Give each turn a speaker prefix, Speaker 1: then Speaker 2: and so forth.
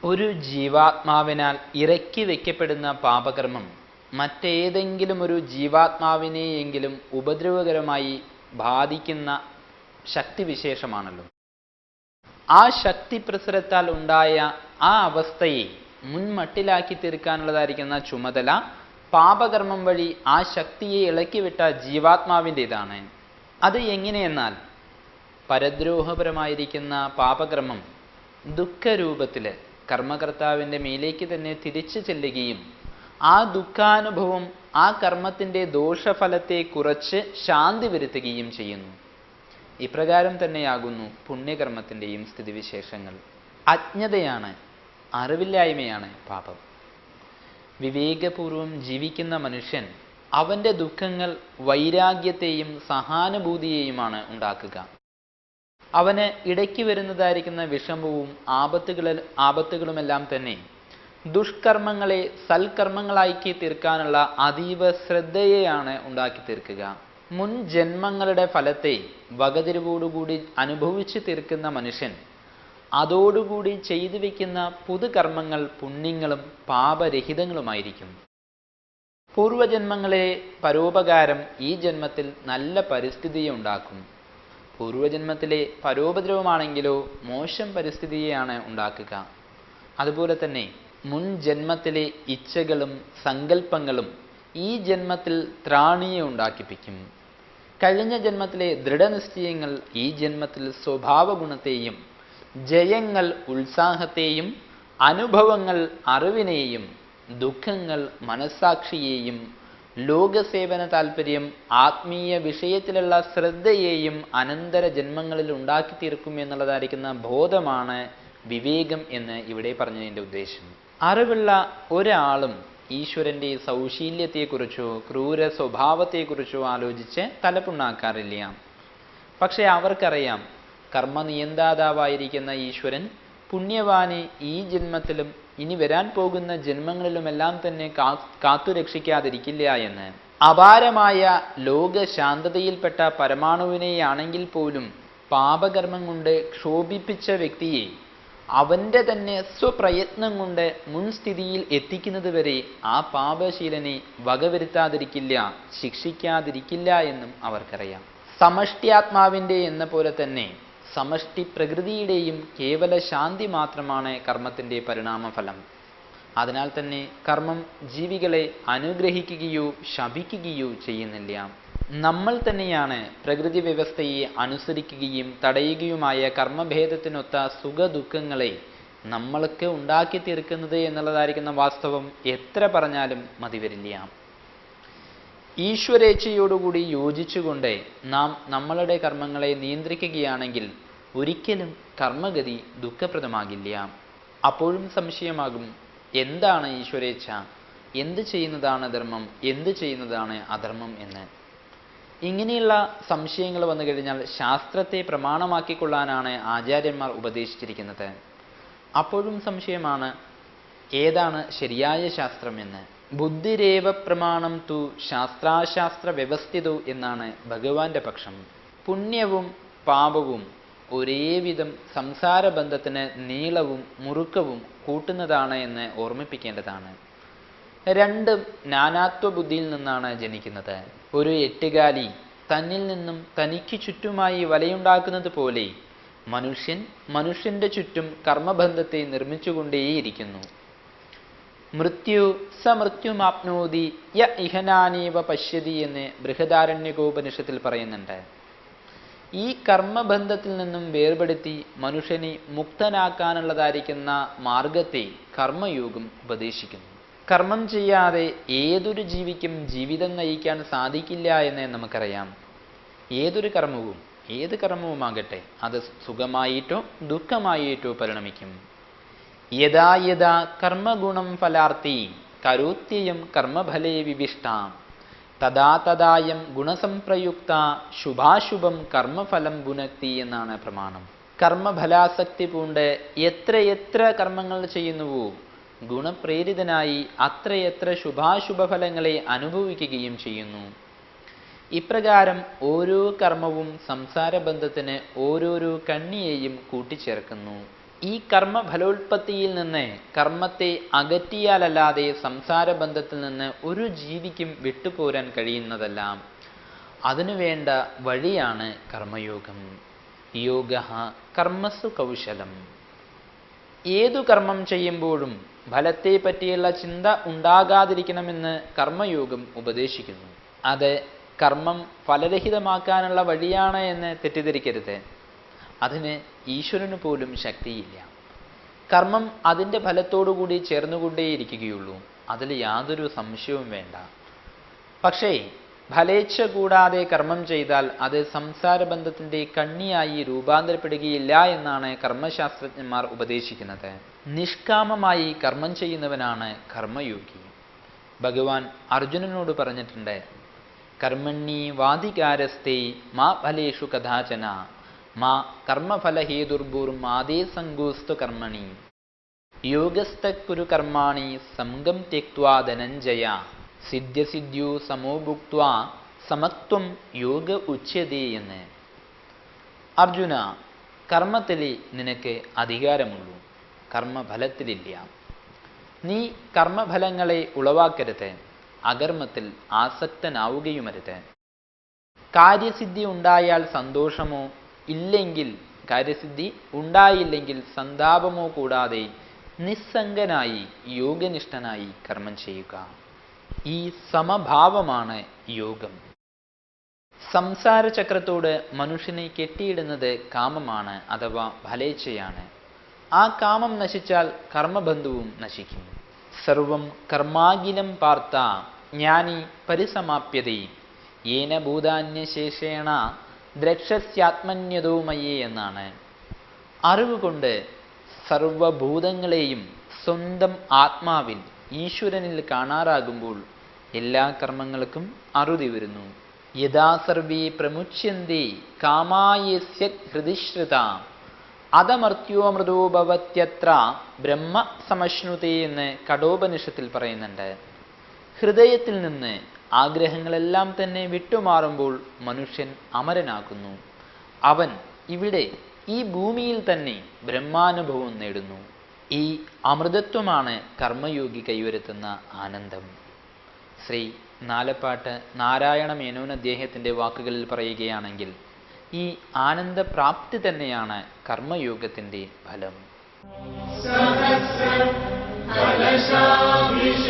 Speaker 1: ഒരു ജീവാത്മാവിനാൽ ഇറക്കി വയ്ക്കപ്പെടുന്ന പാപകർമ്മം മറ്റേതെങ്കിലും ഒരു ജീവാത്മാവിനെയെങ്കിലും ഉപദ്രവകരമായി ബാധിക്കുന്ന ശക്തിവിശേഷമാണല്ലോ. ആ ശക്തി പ്രസരത്താൽ ഉണ്ടായ ആ അവസ്ഥയെ മുൻമട്ടിലാക്കി തീർക്കാനുള്ളതായിരിക്കുന്ന ചുമതല പാപകർമ്മം വഴി ആ ശക്തിയെ ഇളക്കിവിട്ട ജീവാത്മാവിൻ്റെതാണ്. അത് എങ്ങനെയെന്നാൽ, പരദ്രോഹപരമായിരിക്കുന്ന പാപകർമ്മം ദുഃഖരൂപത്തിൽ കർമ്മകർത്താവിൻ്റെ മേലേക്ക് തന്നെ തിരിച്ചു ചെല്ലുകയും ആ ദുഃഖാനുഭവം ആ കർമ്മത്തിൻ്റെ ദോഷഫലത്തെ കുറച്ച് ശാന്തി വരുത്തുകയും ചെയ്യുന്നു. ഇപ്രകാരം തന്നെയാകുന്നു പുണ്യകർമ്മത്തിൻ്റെയും സ്ഥിതിവിശേഷങ്ങൾ. അജ്ഞതയാണ്, അറിവില്ലായ്മയാണ് പാപം. വിവേകപൂർവം ജീവിക്കുന്ന മനുഷ്യൻ അവൻ്റെ ദുഃഖങ്ങൾ വൈരാഗ്യത്തെയും സഹാനുഭൂതിയെയുമാണ് ഉണ്ടാക്കുക. അവന് ഇടയ്ക്ക് വരുന്നതായിരിക്കുന്ന വിഷമവും ആപത്തുകളുമെല്ലാം തന്നെ ദുഷ്കർമ്മങ്ങളെ സൽക്കർമ്മങ്ങളാക്കി തീർക്കാനുള്ള അതീവ ശ്രദ്ധയെയാണ് ഉണ്ടാക്കി തീർക്കുക. മുൻ ജന്മങ്ങളുടെ ഫലത്തെ വകതിരിവോടുകൂടി അനുഭവിച്ചു തീർക്കുന്ന മനുഷ്യൻ അതോടുകൂടി ചെയ്തു വയ്ക്കുന്ന പുതുകർമ്മങ്ങൾ പുണ്യങ്ങളും പാപരഹിതങ്ങളുമായിരിക്കും. പൂർവജന്മങ്ങളെ പരോപകാരം ഈ ജന്മത്തിൽ നല്ല പരിസ്ഥിതിയെ ഉണ്ടാക്കും. പൂർവജന്മത്തിലെ പരോപദ്രവമാണെങ്കിലോ മോശം പരിസ്ഥിതിയെയാണ് ഉണ്ടാക്കുക. അതുപോലെ തന്നെ മുൻ ജന്മത്തിലെ ഇച്ഛകളും സങ്കല്പങ്ങളും ഈ ജന്മത്തിൽ ത്രാണിയെ ഉണ്ടാക്കിപ്പിക്കും. കഴിഞ്ഞ ജന്മത്തിലെ ദൃഢനിശ്ചയങ്ങൾ ഈ ജന്മത്തിൽ സ്വഭാവഗുണത്തെയും, ജയങ്ങൾ ഉത്സാഹത്തെയും, അനുഭവങ്ങൾ അറിവിനെയും, ദുഃഖങ്ങൾ മനസ്സാക്ഷിയെയും, ലോകസേവന താല്പര്യം ആത്മീയ വിഷയത്തിലുള്ള ശ്രദ്ധയെയും അനന്തര ജന്മങ്ങളിൽ ഉണ്ടാക്കി തീർക്കും എന്നുള്ളതായിരിക്കുന്ന ബോധമാണ് വിവേകം എന്ന് ഇവിടെ പറഞ്ഞതിൻ്റെ ഉദ്ദേശം. അറിവുള്ള ഒരാളും ഈശ്വരൻ്റെ സൗശീല്യത്തെക്കുറിച്ചോ ക്രൂര സ്വഭാവത്തെക്കുറിച്ചോ ആലോചിച്ച് തലപ്പുണ്ണാക്കാറില്ല. പക്ഷെ അവർക്കറിയാം, കർമ്മനിയന്താതാവായിരിക്കുന്ന ഈശ്വരൻ പുണ്യവാനെ ഈ ജന്മത്തിലും ഇനി വരാൻ പോകുന്ന ജന്മങ്ങളിലുമെല്ലാം തന്നെ കാത്തുരക്ഷിക്കാതിരിക്കില്ല എന്ന്. അപാരമായ ലോകശാന്തതയിൽപ്പെട്ട പരമാണുവിനെയാണെങ്കിൽ പോലും പാപകർമ്മം കൊണ്ട് ക്ഷോഭിപ്പിച്ച വ്യക്തിയെ അവൻ്റെ തന്നെ സ്വപ്രയത്നം കൊണ്ട് മുൻസ്ഥിതിയിൽ എത്തിക്കുന്നത് വരെ ആ പാപശീലനെ വകവരുത്താതിരിക്കില്ല, ശിക്ഷിക്കാതിരിക്കില്ല എന്നും അവർക്കറിയാം. സമഷ്ടിയാത്മാവിൻ്റെ എന്ന പോലെ തന്നെ സമഷ്ടി പ്രകൃതിയുടെയും കേവല ശാന്തി മാത്രമാണ് കർമ്മത്തിൻ്റെ പരിണാമഫലം. അതിനാൽ തന്നെ കർമ്മം ജീവികളെ അനുഗ്രഹിക്കുകയോ ശപിക്കുകയോ ചെയ്യുന്നില്ല. നമ്മൾ തന്നെയാണ് പ്രകൃതി വ്യവസ്ഥയെ അനുസരിക്കുകയും തടയുകയുമായ കർമ്മഭേദത്തിനൊത്ത സുഖദുഃഖങ്ങളെ നമ്മൾക്ക് ഉണ്ടാക്കി തീർക്കുന്നത് എന്നുള്ളതായിരിക്കുന്ന വാസ്തവം എത്ര പറഞ്ഞാലും മതിവരില്ല. ഈശ്വരേച്ഛയോടുകൂടി യോജിച്ചുകൊണ്ട് നാം നമ്മളുടെ കർമ്മങ്ങളെ നിയന്ത്രിക്കുകയാണെങ്കിൽ ഒരിക്കലും കർമ്മഗതി ദുഃഖപ്രദമാകില്ല. അപ്പോഴും സംശയമാകും, എന്താണ് ഈശ്വരേച്ഛ, എന്ത് ചെയ്യുന്നതാണ് ധർമ്മം, എന്ത് ചെയ്യുന്നതാണ് അധർമ്മം എന്ന്. ഇങ്ങനെയുള്ള സംശയങ്ങൾ വന്നു കഴിഞ്ഞാൽ ശാസ്ത്രത്തെ പ്രമാണമാക്കിക്കൊള്ളാനാണ് ആചാര്യന്മാർ ഉപദേശിച്ചിരിക്കുന്നത്. അപ്പോഴും സംശയമാണ്, ഏതാണ് ശരിയായ ശാസ്ത്രം എന്ന്. ബുദ്ധിരേവ പ്രമാണം തു ശാസ്ത്രാശാസ്ത്ര വ്യവസ്ഥിതോ എന്നാണ് ഭഗവാന്റെ പക്ഷം. പുണ്യവും പാപവും ഒരേവിധം സംസാരബന്ധത്തിന് നീളവും മുറുക്കവും കൂട്ടുന്നതാണ് എന്ന് ഓർമ്മിപ്പിക്കേണ്ടതാണ്. രണ്ടും നാനാത്വ ബുദ്ധിയിൽ നിന്നാണ് ജനിക്കുന്നത്. ഒരു എട്ടുകാലി തന്നിൽ നിന്നും തനിക്ക് ചുറ്റുമായി വലയുണ്ടാക്കുന്നത് പോലെ മനുഷ്യന്റെ ചുറ്റും കർമ്മബന്ധത്തെ നിർമ്മിച്ചുകൊണ്ടേയിരിക്കുന്നു. മൃത്യു സമൃത്യുമാപ്നോതി യ ഇഹനാനീവ പശ്യതി എന്ന് ബൃഹദാരണ്യകോപനിഷത്തിൽ പറയുന്നുണ്ട്. ഈ കർമ്മബന്ധത്തിൽ നിന്നും വേർപെടുത്തി മനുഷ്യനെ മുക്തനാക്കാനുള്ളതായിരിക്കുന്ന മാർഗത്തെ കർമ്മയോഗം ഉപദേശിക്കുന്നു. കർമ്മം ചെയ്യാതെ ഏതൊരു ജീവിക്കും ജീവിതം നയിക്കാൻ സാധിക്കില്ല എന്ന് നമുക്കറിയാം. ഏത് കർമ്മവുമാകട്ടെ അത് സുഖമായിട്ടോ ദുഃഖമായിട്ടോ പരിണമിക്കും. യഥാ യഥാ കർമ്മഗുണം ഫലാർത്ഥി കരോത്യയം കർമ്മഫലേ വിവിഷ്ടാം തഥാ തഥായം ഗുണസംപ്രയുക്ത ശുഭാശുഭം കർമ്മഫലം പുനക്തി എന്നാണ് പ്രമാണം. കർമ്മഫലാസക്തി പൂണ്ട് എത്രയെത്ര കർമ്മങ്ങൾ ചെയ്യുന്നുവോ ഗുണപ്രേരിതനായി അത്രയെത്ര ശുഭാശുഭഫലങ്ങളെ അനുഭവിക്കുകയും ചെയ്യുന്നു. ഇപ്രകാരം ഓരോ കർമ്മവും സംസാരബന്ധത്തിന് ഓരോരോ കണ്ണിയെയും കൂട്ടിച്ചേർക്കുന്നു. ഈ കർമ്മഫലോത്പത്തിയിൽ നിന്ന് കർമ്മത്തെ അകറ്റിയാലല്ലാതെ സംസാരബന്ധത്തിൽ നിന്ന് ഒരു ജീവിക്കും വിട്ടുപോരാൻ കഴിയുന്നതല്ല. അതിനുവേണ്ട വഴിയാണ് കർമ്മയോഗം. യോഗ കർമ്മസു കൗശലം. ഏതു കർമ്മം ചെയ്യുമ്പോഴും ഫലത്തെ പറ്റിയുള്ള ചിന്ത ഉണ്ടാകാതിരിക്കണമെന്ന് കർമ്മയോഗം ഉപദേശിക്കുന്നു. അത് കർമ്മം ഫലരഹിതമാക്കാനുള്ള വഴിയാണ് എന്ന് തെറ്റിദ്ധരിക്കരുത്. അതിന് ഈശ്വരന് പോലും ശക്തിയില്ല. കർമ്മം അതിൻ്റെ ഫലത്തോടുകൂടി ചേർന്നുകൊണ്ടേയിരിക്കുകയുള്ളൂ. അതിൽ യാതൊരു സംശയവും വേണ്ട. പക്ഷേ ഫലേച്ഛ കൂടാതെ കർമ്മം ചെയ്താൽ അത് സംസാരബന്ധത്തിൻ്റെ കണ്ണിയായി രൂപാന്തരപ്പെടുകയില്ല എന്നാണ് കർമ്മശാസ്ത്രജ്ഞന്മാർ ഉപദേശിക്കുന്നത്. നിഷ്കാമമായി കർമ്മം ചെയ്യുന്നവനാണ് കർമ്മയോഗി. ഭഗവാൻ അർജുനനോട് പറഞ്ഞിട്ടുണ്ട്, കർമ്മണ്ണി വാധികാരസ്തേ മാ ഫലേഷു കഥാചന മാ കർമ്മഫലഹേതുർഭൂർമാദേ സംഗോസ്തു കർമ്മണി യോഗസ്ഥകുരു കർമാണി സംഗം ത്യക്ത്വാ ധനഞ്ജയ സിദ്ധ്യസിദ്ധ്യോ സമോ ഭുക്ത്വാ സമത്വം യോഗ ഉച്യതേ എന്ന്. അർജുന, കർമ്മത്തിൽ നിനക്ക് അധികാരമുള്ളൂ, കർമ്മഫലത്തിലില്ല. നീ കർമ്മഫലങ്ങളെ ഉളവാക്കരുത്, അകർമ്മത്തിൽ ആസക്തനാവുകയുമരുത്. കാര്യസിദ്ധി ഉണ്ടായാൽ സന്തോഷമോ ഇല്ലെങ്കിൽ കാര്യസിദ്ധി ഉണ്ടായില്ലെങ്കിൽ സന്താപമോ കൂടാതെ നിസ്സംഗനായി യോഗനിഷ്ഠനായി കർമ്മം ചെയ്യുക. ഈ സമഭാവമാണ് യോഗം. സംസാര ചക്രത്തോട് മനുഷ്യനെ കെട്ടിയിടുന്നത് കാമമാണ് അഥവാ ഫലേച്ഛയാണ്. ആ കാമം നശിച്ചാൽ കർമ്മബന്ധവും നശിക്കും. സർവം കർമാഖിലം പാർത്ത ജ്ഞാനി പരിസമാപ്യതേ യേന ഭൂതാന്യശേഷേണ ദ്രക്ഷസ്യാത്മന്യതോ മയേ എന്നാണ്. അറിവ് കൊണ്ട് സർവഭൂതങ്ങളെയും സ്വന്തം ആത്മാവിൽ ഈശ്വരനിൽ കാണാറാകുമ്പോൾ എല്ലാ കർമ്മങ്ങൾക്കും അറുതി വരുന്നു. യഥാ സർവേ പ്രമുച്യന്തേ കാമായസ്യ ഹൃദിശ്രുത അതമർത്യോമൃതോ ഭവത്യത്ര ബ്രഹ്മ സമശ്നുതേ എന്ന് കഠോപനിഷത്തിൽ പറയുന്നുണ്ട്. ഹൃദയത്തിൽ നിന്ന് ആഗ്രഹങ്ങളെല്ലാം തന്നെ വിട്ടുമാറുമ്പോൾ മനുഷ്യൻ അമരനാകുന്നു. അവൻ ഇവിടെ ഈ ഭൂമിയിൽ തന്നെ ബ്രഹ്മാനുഭവം നേടുന്നു. ഈ അമൃതത്വമാണ് കർമ്മയോഗി കൈവരുത്തുന്ന ആനന്ദം. ശ്രീ നാലപ്പാട്ട് നാരായണ മേനോൻ അദ്ദേഹത്തിൻ്റെ വാക്കുകളിൽ പറയുകയാണെങ്കിൽ, ഈ ആനന്ദപ്രാപ്തി തന്നെയാണ് കർമ്മയോഗത്തിൻ്റെ ഫലം.
Speaker 2: സഹസ്രം കലശാഭിഷേകം